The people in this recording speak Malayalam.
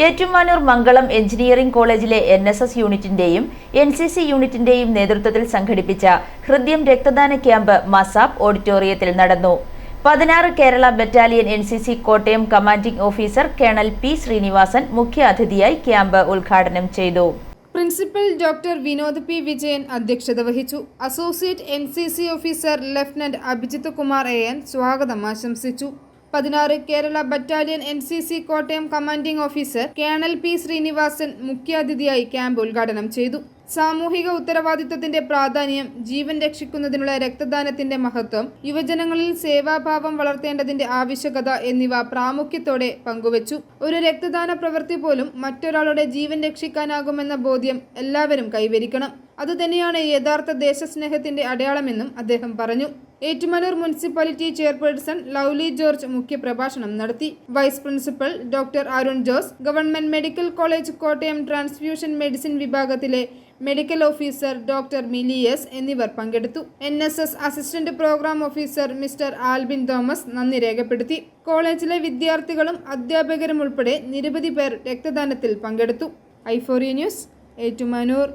ഏറ്റുമാനൂർ മംഗളം എഞ്ചിനീയറിംഗ് കോളേജിലെ NSS യൂണിറ്റിന്റെയും NCC യൂണിറ്റിന്റെയും നേതൃത്വത്തിൽ സംഘടിപ്പിച്ച ഹൃദയം രക്തദാന ക്യാമ്പ് മസാപ് ഓഡിറ്റോറിയത്തിൽ നടന്നു. 16 Kerala battalion NCC Kottayam commanding officer colonel P. Srinivasan മുഖ്യാതിഥിയായി ക്യാമ്പ് ഉദ്ഘാടനം ചെയ്തു. Principal doctor Vinod P. Vijayan അധ്യക്ഷത വഹിച്ചു. Associate NCC officer lieutenant Abhijith Kumar AN സ്വാഗതം ആശംസിച്ചു. 16 Kerala battalion NCC Kottayam commanding officer colonel P. Srinivasan മുഖ്യാതിഥിയായി ക്യാമ്പ് ഉദ്ഘാടനം ചെയ്തു. സാമൂഹിക ഉത്തരവാദിത്വത്തിന്റെ പ്രാധാന്യം, ജീവൻ രക്ഷിക്കുന്നതിനുള്ള രക്തദാനത്തിന്റെ മഹത്വം, യുവജനങ്ങളിൽ സേവാഭാവം വളർത്തേണ്ടതിന്റെ ആവശ്യകത എന്നിവ പ്രാമുഖ്യത്തോടെ പങ്കുവച്ചു. ഒരു രക്തദാന പ്രവൃത്തി പോലും മറ്റൊരാളുടെ ജീവൻ രക്ഷിക്കാനാകുമെന്ന ബോധ്യം എല്ലാവരും കൈവരിക്കണം. അതുതന്നെയാണ് യഥാർത്ഥ ദേശസ്നേഹത്തിന്റെ അടയാളമെന്നും അദ്ദേഹം പറഞ്ഞു. ഏറ്റുമാനൂർ മുനിസിപ്പാലിറ്റി ചെയർപേഴ്സൺ ലൗലി ജോർജ് മുഖ്യപ്രഭാഷണം നടത്തി. Vice principal doctor Arun Jose, government medical college Kottayam transfusion medicine വിഭാഗത്തിലെ medical officer doctor Mili S എന്നിവർ പങ്കെടുത്തു. NSS assistant programme officer mister Albin Thomas നന്ദി രേഖപ്പെടുത്തി. കോളേജിലെ വിദ്യാർത്ഥികളും അധ്യാപകരും ഉൾപ്പെടെ നിരവധി പേർ രക്തദാനത്തിൽ പങ്കെടുത്തു. i4u news, Ettumanoor.